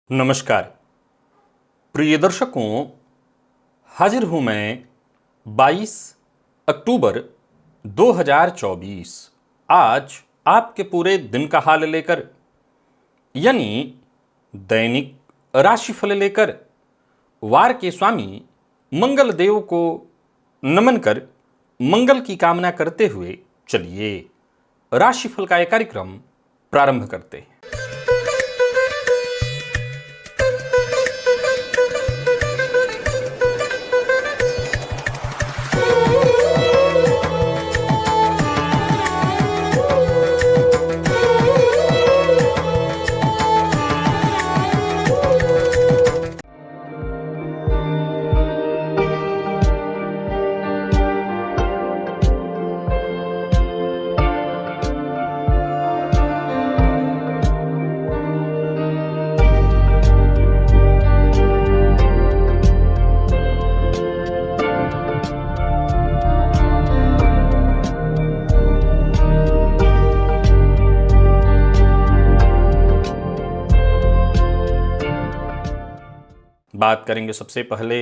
नमस्कार प्रिय दर्शकों, हाजिर हूं मैं 22 अक्टूबर 2024 आज आपके पूरे दिन का हाल लेकर, यानी दैनिक राशिफल लेकर वार के स्वामी मंगल देव को नमन कर मंगल की कामना करते हुए चलिए राशिफल का यह कार्यक्रम प्रारंभ करते हैं। बात करेंगे सबसे पहले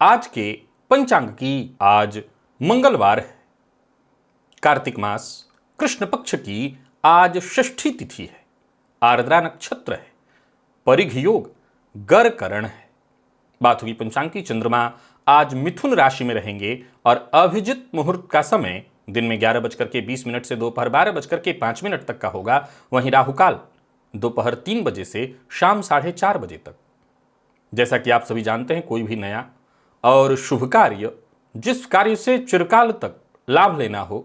आज के पंचांग की। आज मंगलवार है, कार्तिक मास कृष्ण पक्ष की आज षष्ठी तिथि है, आर्द्रा नक्षत्र है, परिघ योग गर करण है। बात होगी पंचांग की। चंद्रमा आज मिथुन राशि में रहेंगे और अभिजित मुहूर्त का समय दिन में 11:20 से दोपहर 12:05 तक का होगा। वहीं राहुकाल दोपहर 3 बजे से शाम 4:30 बजे तक। जैसा कि आप सभी जानते हैं, कोई भी नया और शुभ कार्य, जिस कार्य से चिरकाल तक लाभ लेना हो,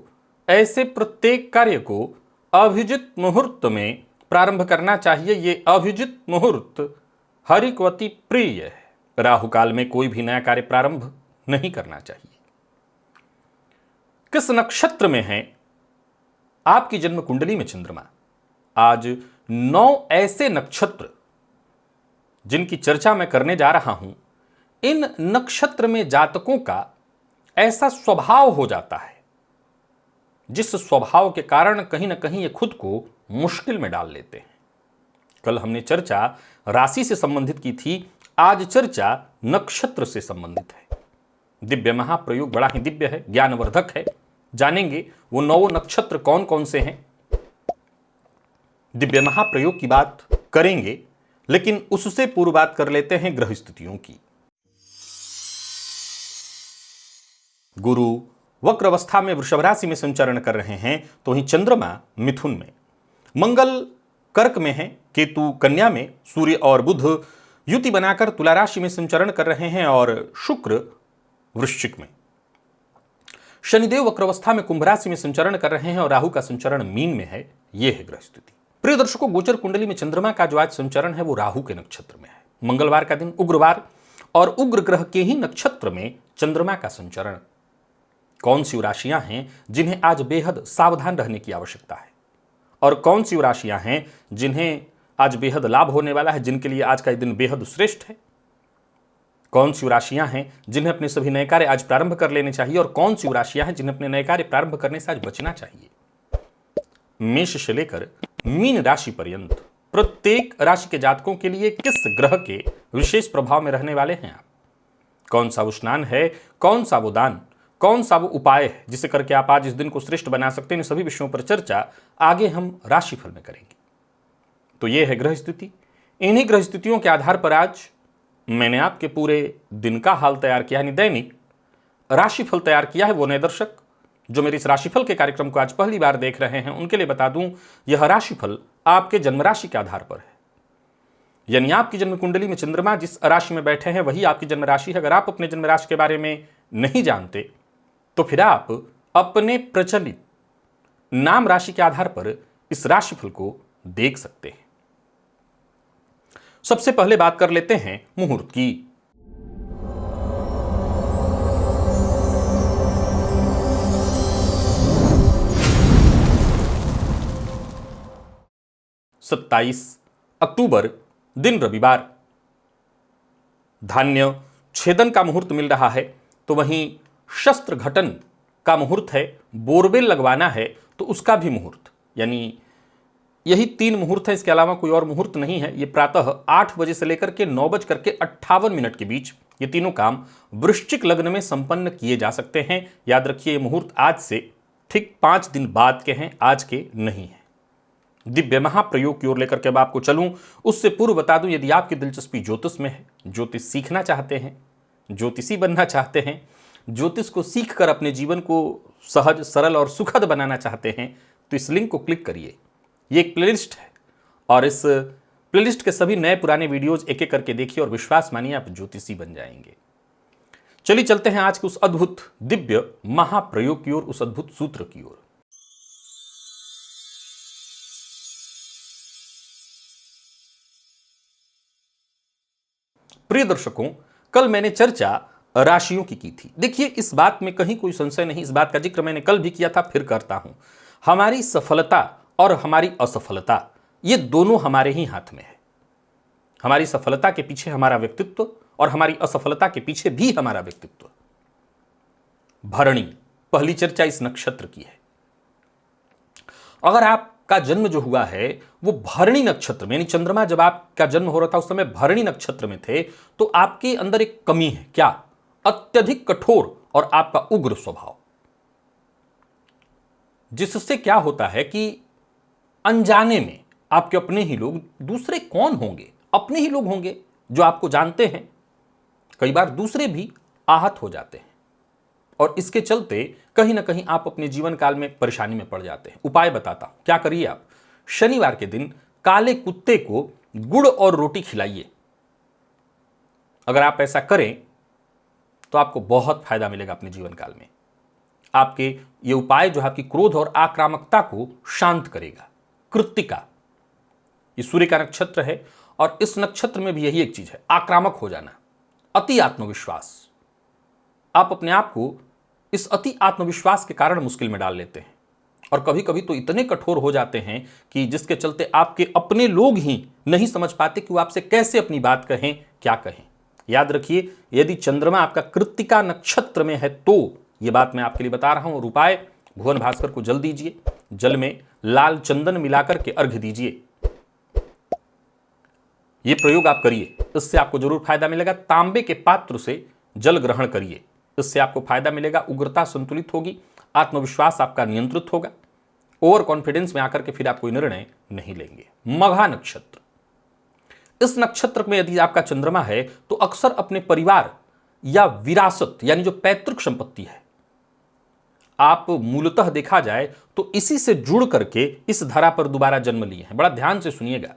ऐसे प्रत्येक कार्य को अभिजित मुहूर्त में प्रारंभ करना चाहिए। ये अभिजित मुहूर्त हरिकवती प्रिय है। राहुकाल में कोई भी नया कार्य प्रारंभ नहीं करना चाहिए। किस नक्षत्र में है आपकी जन्म कुंडली में चंद्रमा? आज 9 ऐसे नक्षत्र जिनकी चर्चा मैं करने जा रहा हूं, इन नक्षत्र में जातकों का ऐसा स्वभाव हो जाता है जिस स्वभाव के कारण कहीं ना कहीं ये खुद को मुश्किल में डाल लेते हैं। कल हमने चर्चा राशि से संबंधित की थी, आज चर्चा नक्षत्र से संबंधित है। दिव्य महाप्रयोग बड़ा ही दिव्य है, ज्ञानवर्धक है। जानेंगे वो 9 नक्षत्र कौन कौन से हैं। दिव्य महाप्रयोग की बात करेंगे, लेकिन उससे पूर्व बात कर लेते हैं ग्रह स्थितियों की। गुरु वक्र अवस्था में वृषभ राशि में संचरण कर रहे हैं, तो वहीं चंद्रमा मिथुन में, मंगल कर्क में है, केतु कन्या में, सूर्य और बुध युति बनाकर तुला राशि में संचरण कर रहे हैं और शुक्र वृश्चिक में। शनिदेव वक्र अवस्था में कुंभ राशि में संचरण कर रहे हैं और राहु का संचरण मीन में है। यह है ग्रह स्थिति। प्रिय दर्शकों, गोचर कुंडली में चंद्रमा का जो आज संचरण है वो राहु के नक्षत्र में है। मंगलवार का दिन उग्रवार और उग्र ग्रह के ही नक्षत्र में चंद्रमा का संचरण। कौन सी राशियां हैं जिन्हें आज बेहद सावधान रहने की आवश्यकता है, और कौन सी राशियां हैं जिन्हें आज बेहद लाभ होने वाला है, जिनके लिए आज का दिन बेहद श्रेष्ठ है? कौन सी राशियां हैं जिन्हें अपने सभी नए कार्य आज प्रारंभ कर लेने चाहिए, और कौन सी राशियां हैं जिन्हें अपने नए कार्य प्रारंभ करने से आज बचना चाहिए? मेष से लेकर मीन राशि पर्यंत प्रत्येक राशि के जातकों के लिए किस ग्रह के विशेष प्रभाव में रहने वाले हैं आप? कौन सा वो स्नान है, कौन सा वो दान, कौन सा वो उपाय है जिसे करके आप आज इस दिन को श्रेष्ठ बना सकते हैं? इन सभी विषयों पर चर्चा आगे हम राशिफल में करेंगे। तो ये है ग्रह स्थिति। इन्हीं ग्रह स्थितियों के आधार पर आज मैंने आपके पूरे दिन का हाल तैयार किया, यानी दैनिक राशिफल तैयार किया है। वो नए दर्शक जो मेरे इस राशिफल के कार्यक्रम को आज पहली बार देख रहे हैं, उनके लिए बता दूं, यह राशिफल आपके जन्म राशि के आधार पर है। यानी आपकी जन्म कुंडली में चंद्रमा जिस राशि में बैठे हैं वही आपकी जन्म राशि है। अगर आप अपने जन्म राशि के बारे में नहीं जानते तो फिर आप अपने प्रचलित नाम राशि के आधार पर इस राशिफल को देख सकते हैं। सबसे पहले बात कर लेते हैं मुहूर्त की। सत्ताईस अक्टूबर दिन रविवार, धान्य छेदन का मुहूर्त मिल रहा है, तो वहीं शस्त्र घटन का मुहूर्त है। बोरवेल लगवाना है तो उसका भी मुहूर्त, यानी यही 3 मुहूर्त हैं, इसके अलावा कोई और मुहूर्त नहीं है। ये प्रातः 8 बजे से लेकर के 9:58 के बीच ये तीनों काम वृश्चिक लग्न में संपन्न किए जा सकते हैं। याद रखिए, ये मुहूर्त आज से ठीक 5 दिन बाद के हैं, आज के नहीं है। दिव्य महाप्रयोग की ओर लेकर के अब आपको चलूं, उससे पूर्व बता दूं, यदि आपकी दिलचस्पी ज्योतिष में है, ज्योतिष सीखना चाहते हैं, ज्योतिषी बनना चाहते हैं, ज्योतिष को सीखकर अपने जीवन को सहज, सरल और सुखद बनाना चाहते हैं, तो इस लिंक को क्लिक करिए। ये एक प्लेलिस्ट है और इस प्लेलिस्ट के सभी नए पुराने वीडियोज एक एक करके देखिए और विश्वास मानिए आप ज्योतिषी बन जाएंगे। चलिए चलते हैं आज के उस अद्भुत दिव्य महाप्रयोग की ओर, उस अद्भुत सूत्र की ओर। प्रिय दर्शकों, कल मैंने चर्चा राशियों की थी। देखिए, इस बात में कहीं कोई संशय नहीं, इस बात का जिक्र मैंने कल भी किया था, फिर करता हूं। हमारी सफलता और हमारी असफलता, ये दोनों हमारे ही हाथ में है। हमारी सफलता के पीछे हमारा व्यक्तित्व और हमारी असफलता के पीछे भी हमारा व्यक्तित्व। भरणी, पहली चर्चा इस नक्षत्र की है। अगर आपका जन्म जो हुआ है वो भरणी नक्षत्र में, यानी चंद्रमा जब आपका जन्म हो रहा था उस समय भरणी नक्षत्र में थे, तो आपके अंदर एक कमी है। क्या? अत्यधिक कठोर और आपका उग्र स्वभाव, जिससे क्या होता है कि अनजाने में आपके अपने ही लोग, दूसरे कौन होंगे, अपने ही लोग होंगे जो आपको जानते हैं, कई बार दूसरे भी आहत हो जाते हैं और इसके चलते कहीं ना कहीं आप अपने जीवन काल में परेशानी में पड़ जाते हैं। उपाय बताता हूं, क्या करिए आप। शनिवार के दिन काले कुत्ते को गुड़ और रोटी खिलाइए। अगर आप ऐसा करें तो आपको बहुत फायदा मिलेगा अपने जीवन काल में। आपके ये उपाय जो है आपकी क्रोध और आक्रामकता को शांत करेगा। कृत्तिका, ये सूर्य का नक्षत्र है और इस नक्षत्र में भी यही एक चीज है, आक्रामक हो जाना, अति आत्मविश्वास। आप अपने आप को इस अति आत्मविश्वास के कारण मुश्किल में डाल लेते हैं और कभी कभी तो इतने कठोर हो जाते हैं कि जिसके चलते आपके अपने लोग ही नहीं समझ पाते कि वो आपसे कैसे अपनी बात कहें, क्या कहें। याद रखिए, यदि चंद्रमा आपका कृत्तिका नक्षत्र में है तो ये बात मैं आपके लिए बता रहा हूं। और उपाय, भुवन भास्कर को जल दीजिए, जल में लाल चंदन मिलाकर के अर्घ्य दीजिए। यह प्रयोग आप करिए, इससे आपको जरूर फायदा मिलेगा। तांबे के पात्र से जल ग्रहण करिए, इससे आपको फायदा मिलेगा। उग्रता संतुलित होगी, आत्मविश्वास आपका नियंत्रित होगा। ओवर कॉन्फिडेंस में आकर के फिर आप कोई निर्णय नहीं लेंगे। मघा नक्षत्र, इस नक्षत्र में यदि आपका चंद्रमा है तो अक्सर अपने परिवार या विरासत, यानी जो पैतृक संपत्ति है, आप मूलतः देखा जाए तो इसी से जुड़ करके इस धरा पर दोबारा जन्म लिए हैं। बड़ा ध्यान से सुनिएगा,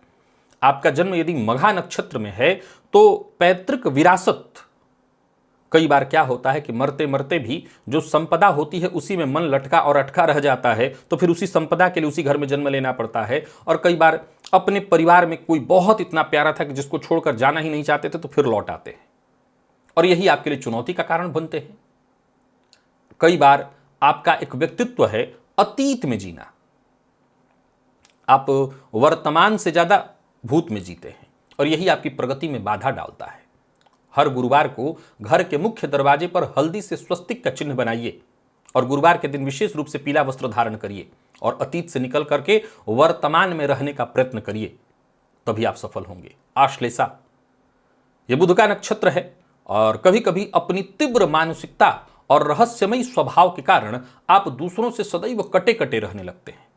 आपका जन्म यदि मघा नक्षत्र में है तो पैतृक विरासत, कई बार क्या होता है कि मरते मरते भी जो संपदा होती है उसी में मन लटका और अटका रह जाता है, तो फिर उसी संपदा के लिए उसी घर में जन्म लेना पड़ता है। और कई बार अपने परिवार में कोई बहुत इतना प्यारा था कि जिसको छोड़कर जाना ही नहीं चाहते थे, तो फिर लौट आते हैं और यही आपके लिए चुनौती का कारण बनते हैं। कई बार आपका एक व्यक्तित्व है अतीत में जीना, आप वर्तमान से ज्यादा भूत में जीते हैं और यही आपकी प्रगति में बाधा डालता है। हर गुरुवार को घर के मुख्य दरवाजे पर हल्दी से स्वस्तिक का चिन्ह बनाइए और गुरुवार के दिन विशेष रूप से पीला वस्त्र धारण करिए और अतीत से निकल करके वर्तमान में रहने का प्रयत्न करिए, तभी आप सफल होंगे। आश्लेषा, यह बुध का नक्षत्र है और कभी कभी अपनी तीव्र मानसिकता और रहस्यमयी स्वभाव के कारण आप दूसरों से सदैव कटे कटे रहने लगते हैं।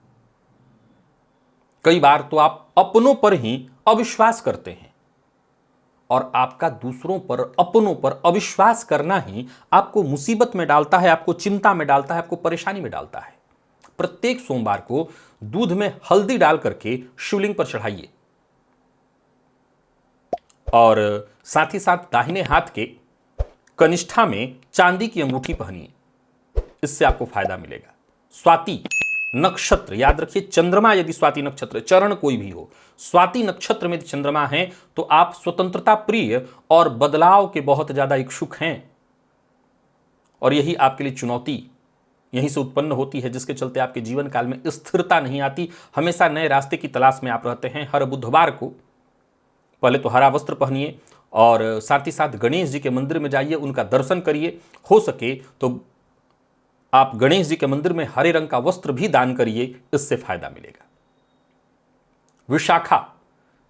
कई बार तो आप अपनों पर ही अविश्वास करते हैं और आपका दूसरों पर, अपनों पर अविश्वास करना ही आपको मुसीबत में डालता है, आपको चिंता में डालता है, आपको परेशानी में डालता है। प्रत्येक सोमवार को दूध में हल्दी डाल करके शिवलिंग पर चढ़ाइए और साथ ही साथ दाहिने हाथ के कनिष्ठा में चांदी की अंगूठी पहनिए, इससे आपको फायदा मिलेगा। स्वाति नक्षत्र, याद रखिए, चंद्रमा यदि स्वाति नक्षत्र, चरण कोई भी हो, स्वाति नक्षत्र में चंद्रमा है तो आप स्वतंत्रता प्रिय और बदलाव के बहुत ज्यादा इच्छुक हैं और यही आपके लिए चुनौती यहीं से उत्पन्न होती है, जिसके चलते आपके जीवन काल में स्थिरता नहीं आती, हमेशा नए रास्ते की तलाश में आप रहते हैं। हर बुधवार को पहले तो हरा वस्त्र पहनिए और साथ ही साथ गणेश जी के मंदिर में जाइए, उनका दर्शन करिए। हो सके तो आप गणेश जी के मंदिर में हरे रंग का वस्त्र भी दान करिए, इससे फायदा मिलेगा। विशाखा,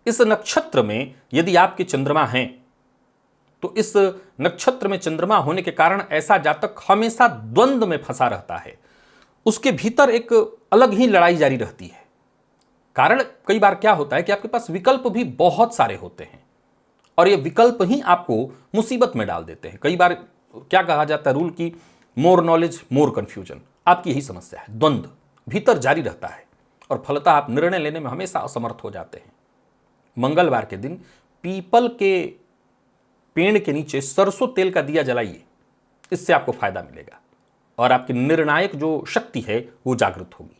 इस नक्षत्र में यदि आपके चंद्रमा हैं तो इस नक्षत्र में चंद्रमा होने के कारण ऐसा जातक हमेशा द्वंद्व में फंसा रहता है। उसके भीतर एक अलग ही लड़ाई जारी रहती है। कारण कई बार क्या होता है कि आपके पास विकल्प भी बहुत सारे होते हैं और ये विकल्प ही आपको मुसीबत में डाल देते हैं। कई बार क्या कहा जाता है रूल की, मोर नॉलेज मोर कंफ्यूजन। आपकी यही समस्या है, द्वंद्व भीतर जारी रहता है और फलतः आप निर्णय लेने में हमेशा असमर्थ हो जाते हैं। मंगलवार के दिन पीपल के पेड़ के नीचे सरसों तेल का दिया जलाइए, इससे आपको फायदा मिलेगा और आपकी निर्णायक जो शक्ति है वो जागृत होगी।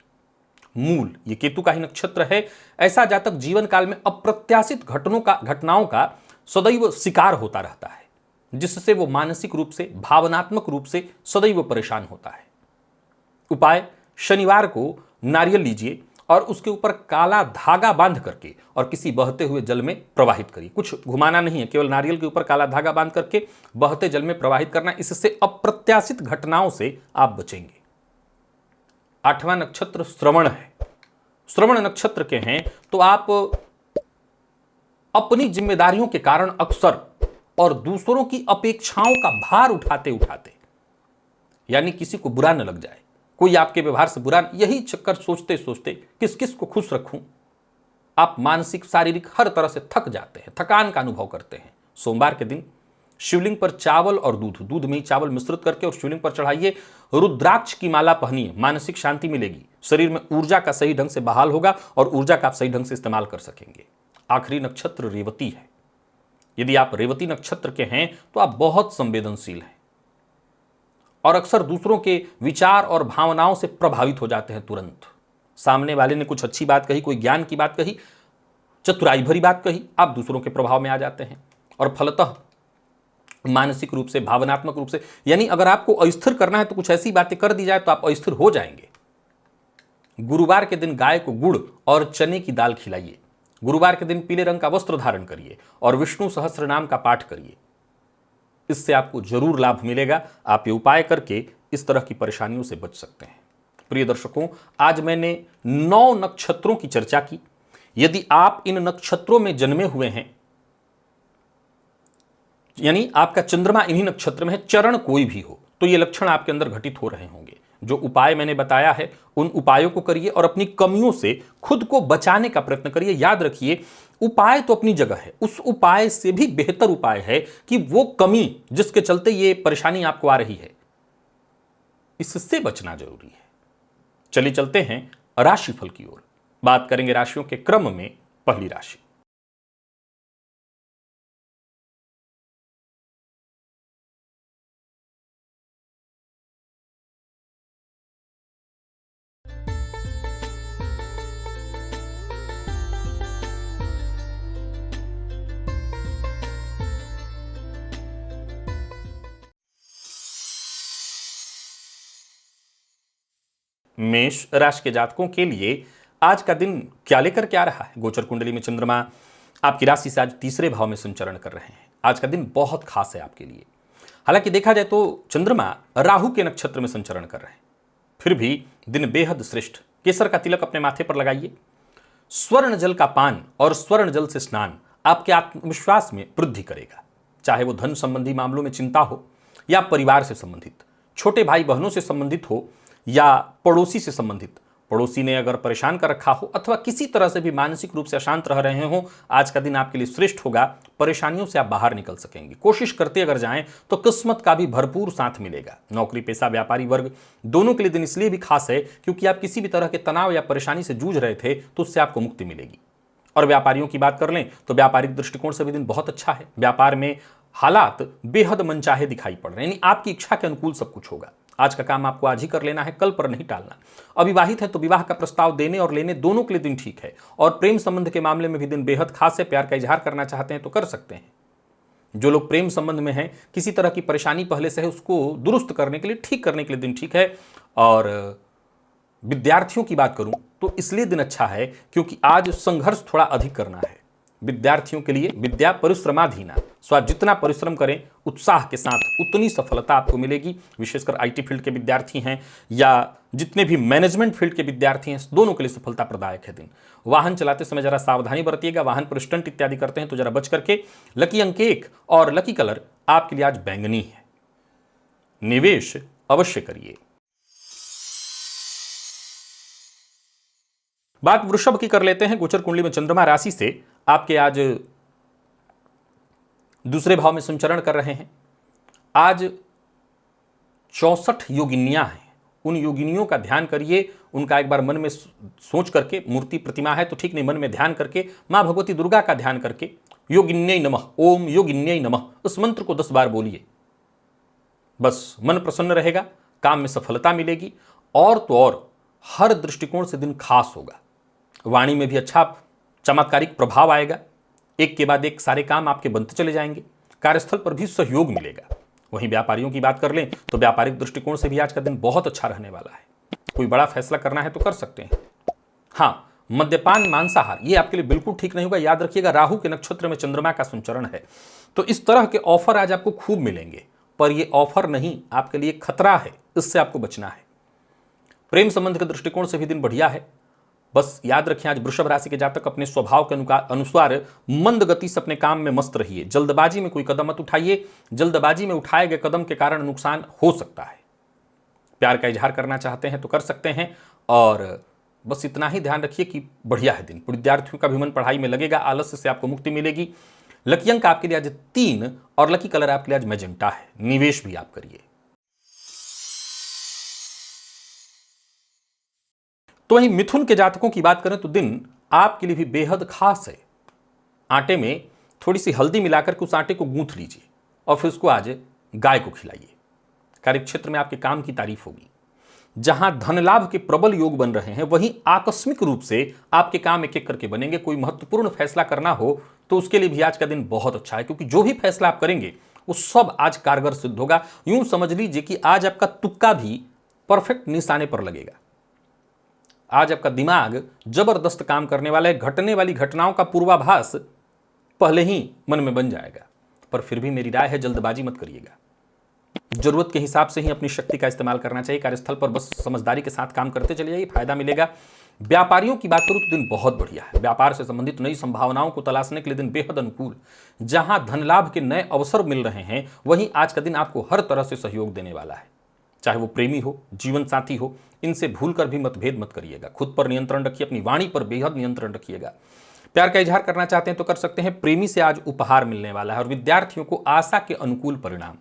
मूल, ये केतु का ही नक्षत्र है। ऐसा जातक जीवन काल में अप्रत्याशित घटनाओं का सदैव शिकार होता रहता है, जिससे वो मानसिक रूप से, भावनात्मक रूप से सदैव परेशान होता है। उपाय, शनिवार को नारियल लीजिए और उसके ऊपर काला धागा बांध करके और किसी बहते हुए जल में प्रवाहित करिए। कुछ घुमाना नहीं है, केवल नारियल के ऊपर काला धागा बांध करके बहते जल में प्रवाहित करना। इससे अप्रत्याशित घटनाओं से आप बचेंगे। 8वां नक्षत्र श्रवण है। श्रवण नक्षत्र के हैं तो आप अपनी जिम्मेदारियों के कारण अक्सर और दूसरों की अपेक्षाओं का भार उठाते उठाते, यानी किसी को बुरा न लग जाए, कोई आपके व्यवहार से बुरा, यही चक्कर सोचते सोचते किस किस को खुश रखूं, आप मानसिक शारीरिक हर तरह से थक जाते हैं, थकान का अनुभव करते हैं। सोमवार के दिन शिवलिंग पर चावल और दूध में ही चावल मिश्रित करके और शिवलिंग पर चढ़ाइए। रुद्राक्ष की माला पहनिए, मानसिक शांति मिलेगी, शरीर में ऊर्जा का सही ढंग से बहाल होगा और ऊर्जा का आप सही ढंग से इस्तेमाल कर सकेंगे। आखिरी नक्षत्र रेवती है। यदि आप रेवती नक्षत्र के हैं तो आप बहुत संवेदनशील हैं और अक्सर दूसरों के विचार और भावनाओं से प्रभावित हो जाते हैं तुरंत। सामने वाले ने कुछ अच्छी बात कही, कोई ज्ञान की बात कही, चतुराई भरी बात कही, आप दूसरों के प्रभाव में आ जाते हैं और फलतः मानसिक रूप से, भावनात्मक रूप से, यानी अगर आपको अस्थिर करना है तो कुछ ऐसी बातें कर दी जाए तो आप अस्थिर हो जाएंगे। गुरुवार के दिन गाय को गुड़ और चने की दाल खिलाइए। गुरुवार के दिन पीले रंग का वस्त्र धारण करिए और विष्णु सहस्त्र नाम का पाठ करिए, इससे आपको जरूर लाभ मिलेगा। आप ये उपाय करके इस तरह की परेशानियों से बच सकते हैं। प्रिय दर्शकों, आज मैंने 9 नक्षत्रों की चर्चा की। यदि आप इन नक्षत्रों में जन्मे हुए हैं, यानी आपका चंद्रमा इन्हीं नक्षत्र में है, चरण कोई भी हो, तो ये लक्षण आपके अंदर घटित हो रहे होंगे। जो उपाय मैंने बताया है उन उपायों को करिए और अपनी कमियों से खुद को बचाने का प्रयत्न करिए। याद रखिए, उपाय तो अपनी जगह है, उस उपाय से भी बेहतर उपाय है कि वो कमी जिसके चलते ये परेशानी आपको आ रही है, इससे बचना जरूरी है। चलिए चलते हैं राशिफल की ओर। बात करेंगे राशियों के क्रम में। पहली राशि, मेष राशि के जातकों के लिए आज का दिन क्या लेकर के आ रहा है। गोचर कुंडली में चंद्रमा आपकी राशि से आज तीसरे भाव में संचरण कर रहे हैं। आज का दिन बहुत खास है आपके लिए। हालांकि देखा जाए तो चंद्रमा राहु के नक्षत्र में संचरण कर रहे हैं, फिर भी दिन बेहद श्रेष्ठ। केसर का तिलक अपने माथे पर लगाइए। स्वर्ण जल का पान और स्वर्ण जल से स्नान आपके आत्मविश्वास में वृद्धि करेगा। चाहे वो धन संबंधी मामलों में चिंता हो या परिवार से संबंधित, छोटे भाई बहनों से संबंधित हो या पड़ोसी से संबंधित, पड़ोसी ने अगर परेशान कर रखा हो अथवा किसी तरह से भी मानसिक रूप से अशांत रह रहे हो, आज का दिन आपके लिए श्रेष्ठ होगा। परेशानियों से आप बाहर निकल सकेंगे। कोशिश करते अगर जाएं तो किस्मत का भी भरपूर साथ मिलेगा। नौकरी पेशा व्यापारी वर्ग दोनों के लिए दिन इसलिए भी खास है क्योंकि आप किसी भी तरह के तनाव या परेशानी से जूझ रहे थे तो उससे आपको मुक्ति मिलेगी। और व्यापारियों की बात कर लें तो व्यापारिक दृष्टिकोण से भी दिन बहुत अच्छा है। व्यापार में हालात बेहद मनचाहे दिखाई पड़ रहे हैं, यानी आपकी इच्छा के अनुकूल सब कुछ होगा। आज का काम आपको आज ही कर लेना है, कल पर नहीं टालना। अविवाहित है तो विवाह का प्रस्ताव देने और लेने दोनों के लिए दिन ठीक है। और प्रेम संबंध के मामले में भी दिन बेहद खास है। प्यार का इजहार करना चाहते हैं तो कर सकते हैं। जो लोग प्रेम संबंध में हैं, किसी तरह की परेशानी पहले से है, उसको दुरुस्त करने के लिए, ठीक करने के लिए दिन ठीक है। और विद्यार्थियों की बात करूं तो इसलिए दिन अच्छा है क्योंकि आज संघर्ष थोड़ा अधिक करना है। विद्यार्थियों के लिए विद्या परिश्रमाधीना, सो आप जितना परिश्रम करें उत्साह के साथ उतनी सफलता आपको मिलेगी। विशेषकर आईटी फील्ड के विद्यार्थी हैं या जितने भी मैनेजमेंट फील्ड के विद्यार्थी हैं, दोनों के लिए सफलता प्रदायक है दिन। वाहन चलाते समय जरा सावधानी बरतिएगा, वाहन पर स्टंट इत्यादि करते हैं तो जरा बच करके। लकी अंक 1 और लकी कलर आपके लिए आज बैंगनी है। निवेश अवश्य करिए। बात वृषभ की कर लेते हैं। गोचर कुंडली में चंद्रमा राशि से आपके आज दूसरे भाव में संचरण कर रहे हैं। आज 64 योगिनियां हैं। उन योगिनियों का ध्यान करिए, उनका एक बार मन में सोच करके, मूर्ति प्रतिमा है तो ठीक नहीं, मन में ध्यान करके मां भगवती दुर्गा का ध्यान करके योगिन्यै नमः, ओम योगिन्यै नमः, उस मंत्र को 10 बार बोलिए। बस मन प्रसन्न रहेगा, काम में सफलता मिलेगी और तो और हर दृष्टिकोण से दिन खास होगा। वाणी में भी अच्छा चमत्कारिक प्रभाव आएगा, एक के बाद एक सारे काम आपके बनते चले जाएंगे। कार्यस्थल पर भी सहयोग मिलेगा। वहीं व्यापारियों की बात कर लें तो व्यापारिक दृष्टिकोण से भी आज का दिन बहुत अच्छा रहने वाला है। कोई बड़ा फैसला करना है तो कर सकते हैं। हाँ, मद्यपान मांसाहार ये आपके लिए बिल्कुल ठीक नहीं होगा। याद रखिएगा, राहु के नक्षत्र में चंद्रमा का संचरण है तो इस तरह के ऑफर आज आपको खूब मिलेंगे, पर ये ऑफर नहीं, आपके लिए खतरा है, इससे आपको बचना है। प्रेम संबंध के दृष्टिकोण से भी दिन बढ़िया है। बस याद रखें, आज वृषभ राशि के जातक अपने स्वभाव के अनुसार मंद गति से अपने काम में मस्त रहिए। जल्दबाजी में कोई कदम मत उठाइए, जल्दबाजी में उठाए गए कदम के कारण नुकसान हो सकता है। प्यार का इजहार करना चाहते हैं तो कर सकते हैं और बस इतना ही ध्यान रखिए कि बढ़िया है दिन। विद्यार्थियों का भी मन पढ़ाई में लगेगा, आलस्य से आपको मुक्ति मिलेगी। लकी अंक आपके लिए आज 3 और लकी कलर आपके लिए आज मैजेंटा है। निवेश भी आप करिए। तो वहीं मिथुन के जातकों की बात करें तो दिन आपके लिए भी बेहद खास है। आटे में थोड़ी सी हल्दी मिलाकर के उस आटे को गूंथ लीजिए और फिर उसको आज गाय को खिलाइए। कार्यक्षेत्र में आपके काम की तारीफ होगी। जहां धन लाभ के प्रबल योग बन रहे हैं, वहीं आकस्मिक रूप से आपके काम एक एक करके बनेंगे। कोई महत्वपूर्ण फैसला करना हो तो उसके लिए भी आज का दिन बहुत अच्छा है, क्योंकि जो भी फैसला आप करेंगे वो सब आज कारगर सिद्ध होगा। यूं समझ लीजिए कि आज आपका तुक्का भी परफेक्ट निशाने पर लगेगा। आज आपका दिमाग जबरदस्त काम करने वाला है। घटने वाली घटनाओं का पूर्वाभास पहले ही मन में बन जाएगा। पर फिर भी मेरी राय है, जल्दबाजी मत करिएगा। जरूरत के हिसाब से ही अपनी शक्ति का इस्तेमाल करना चाहिए। कार्यस्थल पर बस समझदारी के साथ काम करते चले जाइए, फायदा मिलेगा। व्यापारियों की बात करूं तो दिन बहुत बढ़िया है। व्यापार से संबंधित नई संभावनाओं को तलाशने के लिए दिन बेहद अनुकूल। जहां धन लाभ के नए अवसर मिल रहे हैं, वहीं आज का दिन आपको हर तरह से सहयोग देने वाला है। चाहे वो प्रेमी हो, जीवन साथी हो, इनसे भूलकर भी मतभेद मत करिएगा। खुद पर नियंत्रण रखिए, अपनी वाणी पर बेहद नियंत्रण रखिएगा। प्यार का इजहार करना चाहते हैं तो कर सकते हैं। प्रेमी से आज उपहार मिलने वाला है और विद्यार्थियों को आशा के अनुकूल परिणाम।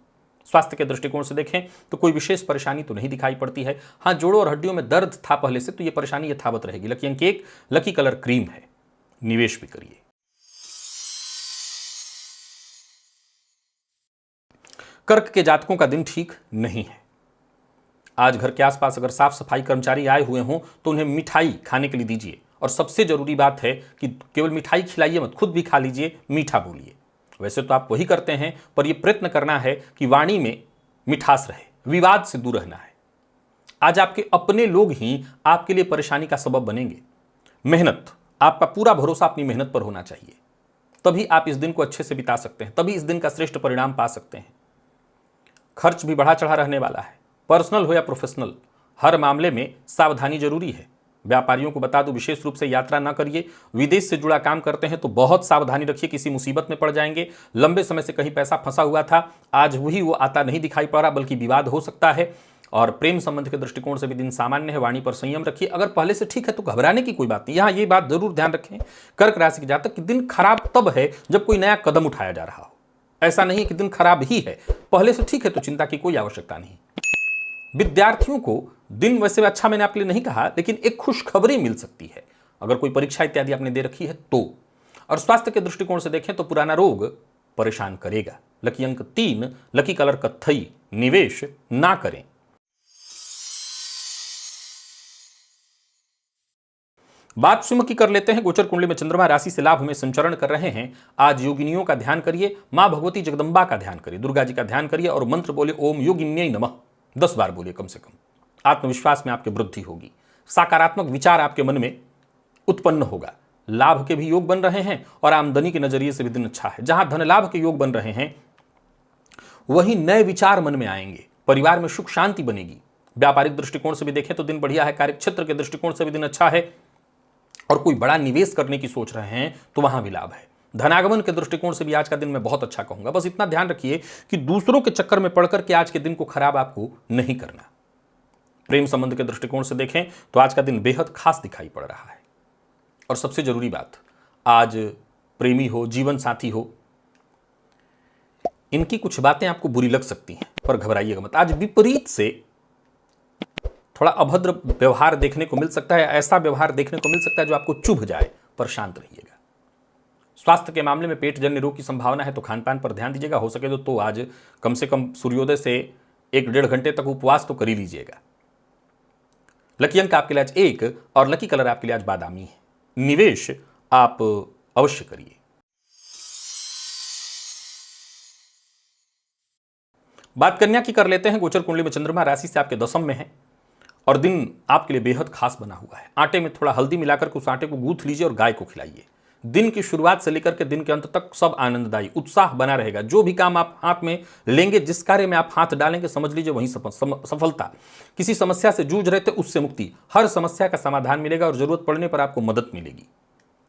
स्वास्थ्य के दृष्टिकोण से देखें तो कोई विशेष परेशानी तो नहीं दिखाई पड़ती है। हाँ, जोड़ों और हड्डियों में दर्द था पहले से, तो ये परेशानी यथावत रहेगी। लकी अंक 1, लकी कलर क्रीम है। निवेश भी करिए। कर्क के जातकों का दिन ठीक नहीं है। आज घर के आसपास अगर साफ सफाई कर्मचारी आए हुए हों तो उन्हें मिठाई खाने के लिए दीजिए। और सबसे जरूरी बात है कि केवल मिठाई खिलाइए मत, खुद भी खा लीजिए, मीठा बोलिए। वैसे तो आप वही करते हैं, पर यह प्रयत्न करना है कि वाणी में मिठास रहे, विवाद से दूर रहना है। आज आपके अपने लोग ही आपके लिए परेशानी का सबब बनेंगे। मेहनत, आपका पूरा भरोसा अपनी मेहनत पर होना चाहिए, तभी आप इस दिन को अच्छे से बिता सकते हैं, तभी इस दिन का श्रेष्ठ परिणाम पा सकते हैं। खर्च भी बढ़ा चढ़ा रहने वाला है। पर्सनल हो या प्रोफेशनल, हर मामले में सावधानी जरूरी है। व्यापारियों को बता दूं, विशेष रूप से यात्रा ना करिए। विदेश से जुड़ा काम करते हैं तो बहुत सावधानी रखिए, किसी मुसीबत में पड़ जाएंगे। लंबे समय से कहीं पैसा फंसा हुआ था, आज वही वो आता नहीं दिखाई पड़ रहा, बल्कि विवाद हो सकता है। और प्रेम संबंध के दृष्टिकोण से भी दिन सामान्य है। वाणी पर संयम रखिए। अगर पहले से ठीक है तो घबराने की कोई बात नहीं। यहाँ ये बात जरूर ध्यान रखें, कर्क राशि के जातक कि दिन खराब तब है जब कोई नया कदम उठाया जा रहा हो। ऐसा नहीं कि दिन खराब ही है, पहले से ठीक है तो चिंता की कोई आवश्यकता नहीं। विद्यार्थियों को दिन वैसे अच्छा मैंने आपके लिए नहीं कहा, लेकिन एक खुशखबरी मिल सकती है अगर कोई परीक्षा इत्यादि आपने दे रखी है तो। और स्वास्थ्य के दृष्टिकोण से देखें तो पुराना रोग परेशान करेगा। लकी अंक 3, लकी कलर कत्थई। निवेश ना करें। बात सिंह की कर लेते हैं। गोचर कुंडली में चंद्रमा राशि से लाभ में संचरण कर रहे हैं। आज योगिनियों का ध्यान करिए, मां भगवती जगदम्बा का ध्यान करिए, दुर्गा जी का ध्यान करिए और मंत्र बोले ओम योगिन्यै नमः 10 बार बोलिए कम से कम। आत्मविश्वास में आपकी वृद्धि होगी। सकारात्मक विचार आपके मन में उत्पन्न होगा। लाभ के भी योग बन रहे हैं और आमदनी के नजरिए से भी दिन अच्छा है। जहां धन लाभ के योग बन रहे हैं वहीं नए विचार मन में आएंगे, परिवार में सुख शांति बनेगी। व्यापारिक दृष्टिकोण से भी देखें तो दिन बढ़िया है, कार्यक्षेत्र के दृष्टिकोण से भी दिन अच्छा है और कोई बड़ा निवेश करने की सोच रहे हैं तो वहां भी लाभ है। धनागमन के दृष्टिकोण से भी आज का दिन मैं बहुत अच्छा कहूंगा। बस इतना ध्यान रखिए कि दूसरों के चक्कर में पड़कर के आज के दिन को खराब आपको नहीं करना। प्रेम संबंध के दृष्टिकोण से देखें तो आज का दिन बेहद खास दिखाई पड़ रहा है। और सबसे जरूरी बात, आज प्रेमी हो, जीवन साथी हो, इनकी कुछ बातें आपको बुरी लग सकती हैं पर घबराइएगा मत। आज विपरीत से थोड़ा अभद्र व्यवहार देखने को मिल सकता है, ऐसा व्यवहार देखने को मिल सकता है जो आपको चुभ जाए, पर शांत रहिएगा। स्वास्थ्य के मामले में पेट जन्य रोग की संभावना है तो खान पान पर ध्यान दीजिएगा। हो सके तो आज कम से कम सूर्योदय से 1-1.5 घंटे तक उपवास तो कर ही लीजिएगा। लकी अंक आपके लिए आज 1 और लकी कलर आपके लिए आज बादामी है। निवेश आप अवश्य करिए। बात कन्या की कर लेते हैं। गोचर कुंडली में चंद्रमा राशि से आपके दशम में है और दिन आपके लिए बेहद खास बना हुआ है। आटे में थोड़ा हल्दी मिलाकर उस आटे को गूंथ लीजिए और गाय को खिलाइए। दिन की शुरुआत से लेकर के दिन के अंत तक सब आनंददायी, उत्साह बना रहेगा। जो भी काम आप हाथ में लेंगे, जिस कार्य में आप हाथ डालेंगे, समझ लीजिए वहीं सफलता। किसी समस्या से जूझ रहे थे, उससे मुक्ति, हर समस्या का समाधान मिलेगा और जरूरत पड़ने पर आपको मदद मिलेगी।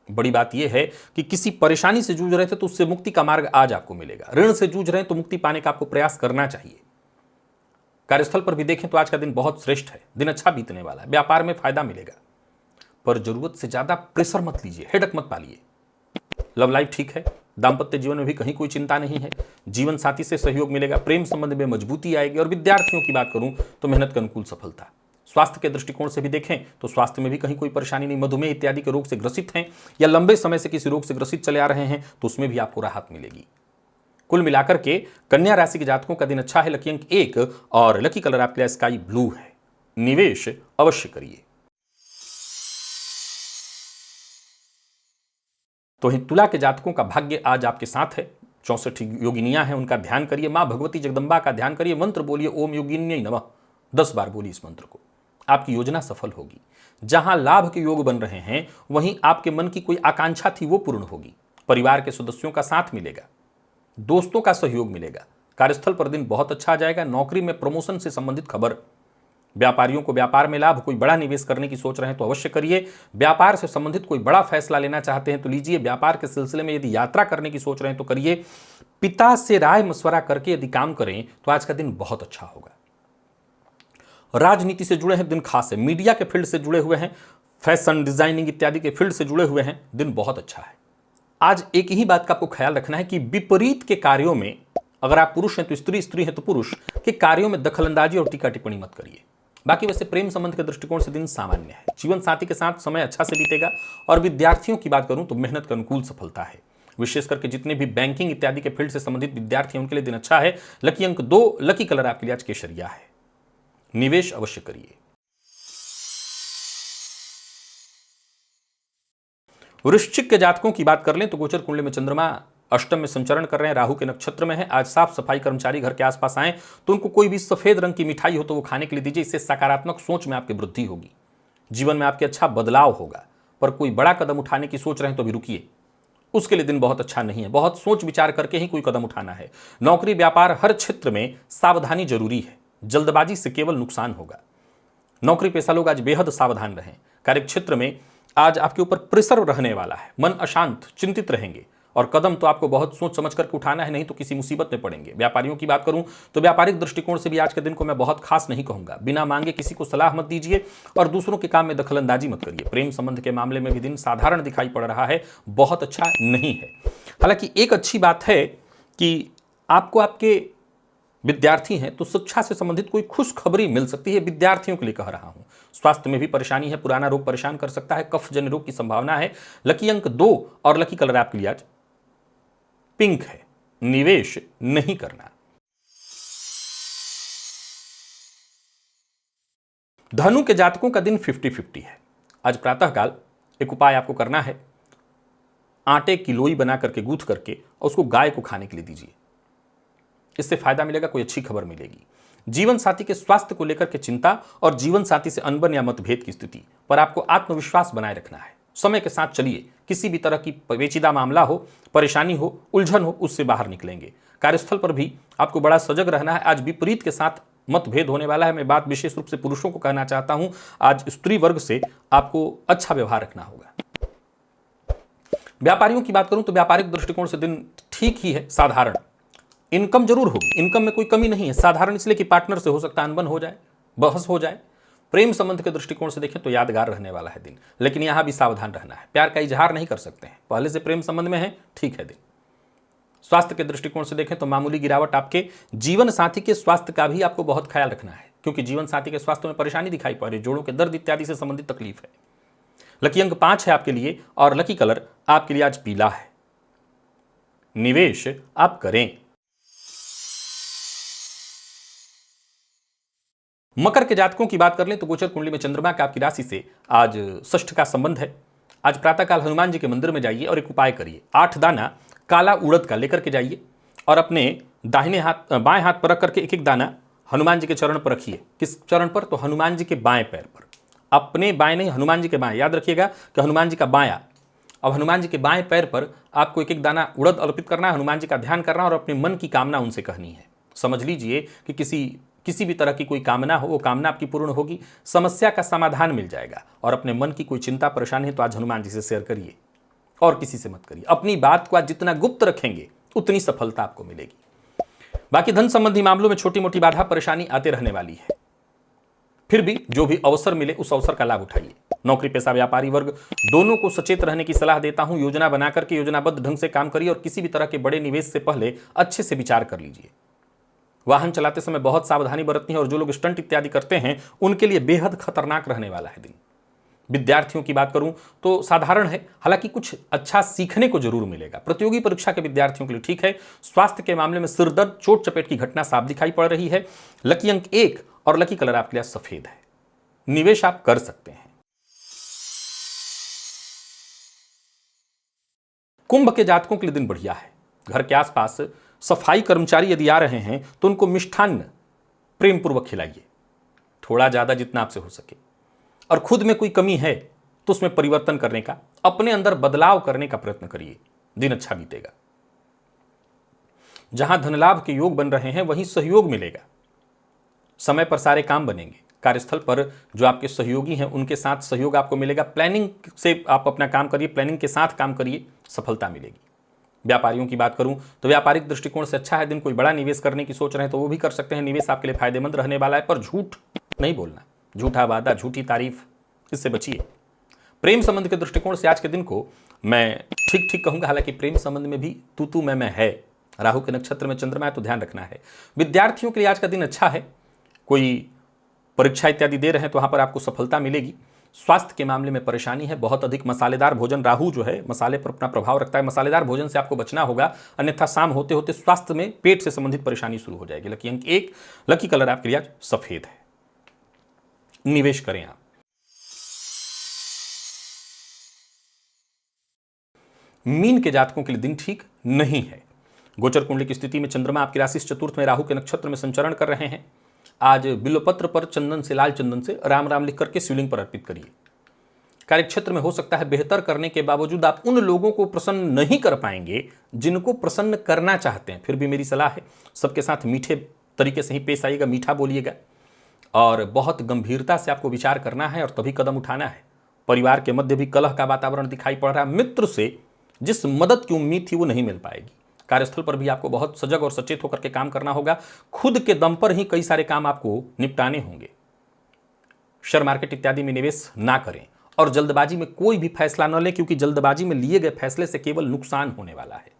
बड़ी बात यह है कि किसी परेशानी से जूझ रहे थे तो उससे मुक्ति का मार्ग आज आपको मिलेगा। ऋण से जूझ रहे हैं तो मुक्ति पाने का आपको प्रयास करना चाहिए। कार्यस्थल पर भी देखें तो आज का दिन बहुत श्रेष्ठ है, दिन अच्छा बीतने वाला है। व्यापार में फायदा मिलेगा पर जरूरत से ज्यादा प्रेशर मत लीजिए, हेडक मत पालिए। लव लाइफ ठीक है, दाम्पत्य जीवन में भी कहीं कोई चिंता नहीं है। जीवन साथी से सहयोग मिलेगा, प्रेम संबंध में मजबूती आएगी। और विद्यार्थियों की बात करूं तो मेहनत के अनुकूल सफलता। स्वास्थ्य के दृष्टिकोण से भी देखें तो स्वास्थ्य में भी कहीं कोई परेशानी नहीं। मधुमेह इत्यादि के रोग से ग्रसित हैं या लंबे समय से किसी रोग से ग्रसित चले आ रहे हैं तो उसमें भी आपको राहत मिलेगी। कुल मिलाकर के कन्या राशि के जातकों का दिन अच्छा है। लकी अंक 1 और लकी कलर आपके लिए स्काई ब्लू है। निवेश अवश्य करिए। तो ही तुला के जातकों का भाग्य आज आपके साथ है। 64 योगिनियां हैं, उनका ध्यान करिए। मां भगवती जगदम्बा का ध्यान करिए। मंत्र बोलिए ओम योगिन्यै नमः, 10 बार बोलिए इस मंत्र को। आपकी योजना सफल होगी। जहां लाभ के योग बन रहे हैं वहीं आपके मन की कोई आकांक्षा थी वो पूर्ण होगी। परिवार के सदस्यों का साथ मिलेगा, दोस्तों का सहयोग मिलेगा। कार्यस्थल पर दिन बहुत अच्छा आ जाएगा। नौकरी में प्रमोशन से संबंधित खबर। व्यापारियों को व्यापार में लाभ, कोई बड़ा निवेश करने की सोच रहे हैं तो अवश्य करिए। व्यापार से संबंधित कोई बड़ा फैसला लेना चाहते हैं तो लीजिए। व्यापार के सिलसिले में यदि यात्रा करने की सोच रहे हैं तो करिए। पिता से राय मशवरा करके यदि काम करें तो आज का दिन बहुत अच्छा होगा। राजनीति से जुड़े हैं, दिन खास है। मीडिया के फील्ड से जुड़े हुए हैं, फैशन डिजाइनिंग इत्यादि के फील्ड से जुड़े हुए हैं, दिन बहुत अच्छा है। आज एक ही बात का आपको ख्याल रखना है कि विपरीत के कार्यों में, अगर आप पुरुष हैं तो स्त्री, स्त्री है तो पुरुष, के कार्यों में दखलंदाजी और टीका टिप्पणी मत करिए। बाकी वैसे प्रेम संबंध के दृष्टिकोण से दिन सामान्य है। जीवन साथी के साथ समय अच्छा से बीतेगा। और विद्यार्थियों की बात करूं तो मेहनत के अनुकूल सफलता है। विशेष करके जितने भी बैंकिंग इत्यादि के फील्ड से संबंधित विद्यार्थी हैं उनके लिए दिन अच्छा है। लकी अंक 2, लकी कलर आपके लिए आज केसरिया है। निवेश अवश्य करिए। वृश्चिक के जातकों की बात कर लें तो गोचर कुंडली में चंद्रमा अष्टम में संचरण कर रहे हैं, राहु के नक्षत्र में है। आज साफ सफाई कर्मचारी घर के आसपास आए तो उनको कोई भी सफेद रंग की मिठाई हो तो वो खाने के लिए दीजिए। इससे सकारात्मक सोच में आपकी वृद्धि होगी। जीवन में आपके अच्छा बदलाव होगा। पर कोई बड़ा कदम उठाने की सोच रहे हैं तो भी रुकिए, उसके लिए दिन बहुत अच्छा नहीं है। बहुत सोच विचार करके ही कोई कदम उठाना है। नौकरी व्यापार हर क्षेत्र में सावधानी जरूरी है। जल्दबाजी से केवल नुकसान होगा। नौकरी पेशा लोग आज बेहद सावधान रहें। कार्यक्षेत्र में आज आपके ऊपर प्रेशर रहने वाला है। मन अशांत, चिंतित रहेंगे और कदम तो आपको बहुत सोच समझ करके उठाना है, नहीं तो किसी मुसीबत में पड़ेंगे। व्यापारियों की बात करूं तो व्यापारिक दृष्टिकोण से भी आज के दिन को मैं बहुत खास नहीं कहूंगा। बिना मांगे किसी को सलाह मत दीजिए और दूसरों के काम में दखलंदाजी मत करिए। प्रेम संबंध के मामले में भी दिन साधारण दिखाई पड़ रहा है, बहुत अच्छा नहीं है। हालांकि एक अच्छी बात है कि आपको, आपके विद्यार्थी हैं तो शिक्षा से संबंधित कोई खुशखबरी मिल सकती है। विद्यार्थियों के लिए कह रहा हूं। स्वास्थ्य में भी परेशानी है, पुराना रोग परेशान कर सकता है, कफ जन्य रोग की संभावना है। लकी अंक 2 और लकी कलर आपके लिए आज पिंक है। निवेश नहीं करना। धनु के जातकों का दिन 50-50 है। आज प्रातःकाल एक उपाय आपको करना है। आटे की लोई बना करके, गूंथ करके और उसको गाय को खाने के लिए दीजिए। इससे फायदा मिलेगा, कोई अच्छी खबर मिलेगी। जीवन साथी के स्वास्थ्य को लेकर के चिंता और जीवन साथी से अनबन या मतभेद की स्थिति पर आपको आत्मविश्वास बनाए रखना है। समय के साथ चलिए, किसी भी तरह की पेचीदा मामला हो, परेशानी हो, उलझन हो, उससे बाहर निकलेंगे। कार्यस्थल पर भी आपको बड़ा सजग रहना है। आज विपरीत के साथ मतभेद होने वाला है। मैं बात विशेष रूप से पुरुषों को कहना चाहता हूं, आज स्त्री वर्ग से आपको अच्छा व्यवहार रखना होगा। व्यापारियों की बात करूं तो व्यापारिक दृष्टिकोण से दिन ठीक ही है, साधारण। इनकम जरूर होगी, इनकम में कोई कमी नहीं है, साधारण इसलिए कि पार्टनर से हो सकता है अनबन हो जाए, बहस हो जाए। प्रेम संबंध के दृष्टिकोण से देखें तो यादगार रहने वाला है दिन, लेकिन यहां भी सावधान रहना है। प्यार का इजहार नहीं कर सकते हैं, पहले से प्रेम संबंध में है, ठीक है दिन। स्वास्थ्य के दृष्टिकोण से देखें तो मामूली गिरावट। आपके जीवन साथी के स्वास्थ्य का भी आपको बहुत ख्याल रखना है, क्योंकि जीवन साथी के स्वास्थ्य में परेशानी दिखाई पड़ रही है, जोड़ों के दर्द इत्यादि से संबंधित तकलीफ है। लकी अंक 5 है आपके लिए और लकी कलर आपके लिए आज पीला है। निवेश आप करें। मकर के जातकों की बात कर लें तो गोचर कुंडली में चंद्रमा का आपकी राशि से आज षष्ठ का संबंध है। आज प्रातःकाल हनुमान जी के मंदिर में जाइए और एक उपाय करिए। 8 दाना काला उड़द का लेकर के जाइए और अपने दाहिने हाथ बाएं हाथ पर रख करके एक एक दाना हनुमान जी के चरण पर रखिए। किस चरण पर? तो हनुमान जी के बाएं पैर पर। अपने बाएं नहीं, हनुमान जी के बाएं। याद रखिएगा कि हनुमान जी का बायां। अब हनुमान जी के बाएं पैर पर आपको एक एक दाना उड़द अर्पित करना है, हनुमान जी का ध्यान करना और अपने मन की कामना उनसे कहनी है। समझ लीजिए कि किसी भी तरह की कोई कामना हो, वो कामना आपकी पूर्ण होगी, समस्या का समाधान मिल जाएगा। और अपने मन की कोई चिंता परेशानी है तो आज हनुमान जी से शेयर करिए और किसी से मत करिए। अपनी बात को आज जितना गुप्त रखेंगे उतनी सफलता आपको मिलेगी। बाकी धन संबंधी मामलों में छोटी मोटी बाधा परेशानी आते रहने वाली है, फिर भी जो भी अवसर मिले उस अवसर का लाभ उठाइए। नौकरी पेशा व्यापारी वर्ग दोनों को सचेत रहने की सलाह देता हूं। योजना बनाकर के योजनाबद्ध ढंग से काम करिए और किसी भी तरह के बड़े निवेश से पहले अच्छे से विचार कर लीजिए। वाहन चलाते समय बहुत सावधानी बरतनी है और जो लोग स्टंट इत्यादि करते हैं उनके लिए बेहद खतरनाक रहने वाला है दिन। विद्यार्थियों की बात करूं तो साधारण है, हालांकि कुछ अच्छा सीखने को जरूर मिलेगा। प्रतियोगी परीक्षा के विद्यार्थियों के लिए ठीक है। स्वास्थ्य के मामले में सिरदर्द, चोट चपेट की घटना साफ दिखाई पड़ रही है। लकी अंक 1 और लकी कलर आपके लिए सफेद है। निवेश आप कर सकते हैं। कुंभ के जातकों के लिए दिन बढ़िया है। घर के आसपास सफाई कर्मचारी यदि आ रहे हैं तो उनको मिष्ठान्न प्रेम पूर्वक खिलाइए, थोड़ा ज्यादा जितना आपसे हो सके। और खुद में कोई कमी है तो उसमें परिवर्तन करने का, अपने अंदर बदलाव करने का प्रयत्न करिए, दिन अच्छा बीतेगा। जहां धन लाभ के योग बन रहे हैं वहीं सहयोग मिलेगा, समय पर सारे काम बनेंगे। कार्यस्थल पर जो आपके सहयोगी हैं उनके साथ सहयोग आपको मिलेगा। प्लानिंग से आप अपना काम करिए, प्लानिंग के साथ काम करिए, सफलता मिलेगी। व्यापारियों की बात करूं तो व्यापारिक दृष्टिकोण से अच्छा है दिन। कोई बड़ा निवेश करने की सोच रहे हैं तो वो भी कर सकते हैं। निवेश आपके लिए फायदेमंद रहने वाला है, पर झूठ नहीं बोलना, झूठा वादा, झूठी तारीफ, इससे बचिए। प्रेम संबंध के दृष्टिकोण से आज के दिन को मैं ठीक ठीक कहूंगा, हालांकि प्रेम संबंध में भी तू मैं है। राहु के नक्षत्र में चंद्रमा है तो ध्यान रखना है। विद्यार्थियों के लिए आज का दिन अच्छा है। कोई परीक्षा इत्यादि दे रहे हैं तो वहां पर आपको सफलता मिलेगी। स्वास्थ्य के मामले में परेशानी है, बहुत अधिक मसालेदार भोजन, राहु जो है मसाले पर अपना प्रभाव रखता है, मसालेदार भोजन से आपको बचना होगा, अन्यथा शाम होते होते स्वास्थ्य में पेट से संबंधित परेशानी शुरू हो जाएगी। लकी अंक 1, लकी कलर आपके लिए आज सफेद है। निवेश करें आप। मीन के जातकों के लिए दिन ठीक नहीं है। गोचर कुंडली की स्थिति में चंद्रमा आपकी राशि से चतुर्थ में राहु के नक्षत्र में संचरण कर रहे हैं। आज बिल्वपत्र पर चंदन से, लाल चंदन से राम राम लिख करके शिवलिंग पर अर्पित करिए। कार्यक्षेत्र में हो सकता है बेहतर करने के बावजूद आप उन लोगों को प्रसन्न नहीं कर पाएंगे जिनको प्रसन्न करना चाहते हैं। फिर भी मेरी सलाह है, सबके साथ मीठे तरीके से ही पेश आइएगा, मीठा बोलिएगा और बहुत गंभीरता से आपको विचार करना है और तभी कदम उठाना है। परिवार के मध्य भी कलह का वातावरण दिखाई पड़ रहा है। मित्र से जिस मदद की उम्मीद थी वो नहीं मिल पाएगी। कार्यस्थल पर भी आपको बहुत सजग और सचेत होकर के काम करना होगा। खुद के दम पर ही कई सारे काम आपको निपटाने होंगे। शेयर मार्केट इत्यादि में निवेश ना करें और जल्दबाजी में कोई भी फैसला न लें, क्योंकि जल्दबाजी में लिए गए फैसले से केवल नुकसान होने वाला है।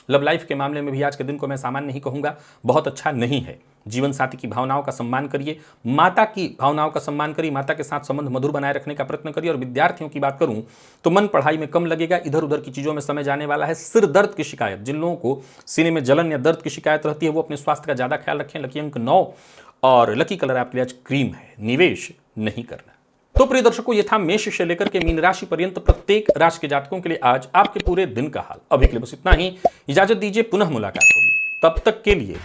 लव लाइफ के मामले में भी आज के दिन को मैं सामान्य नहीं कहूंगा, बहुत अच्छा नहीं है। जीवन साथी की भावनाओं का सम्मान करिए, माता की भावनाओं का सम्मान करिए, माता के साथ संबंध मधुर बनाए रखने का प्रयत्न करिए। और विद्यार्थियों की बात करूं तो मन पढ़ाई में कम लगेगा, इधर उधर की चीजों में समय जाने वाला है। सिर दर्द की शिकायत, जिन लोगों को सीने में जलन या दर्द की शिकायत रहती है वो अपने स्वास्थ्य का ज्यादा ख्याल रखें। लकी अंक 9 और लकी कलर आपके लिए आज क्रीम है। निवेश नहीं करना। तो प्रिय दर्शकों, ये था मेष से लेकर के मीन राशि पर्यंत प्रत्येक राशि के जातकों के लिए आज आपके पूरे दिन का हाल। अभी के लिए बस इतना ही, इजाजत दीजिए, पुनः मुलाकात होगी। तब तक के लिए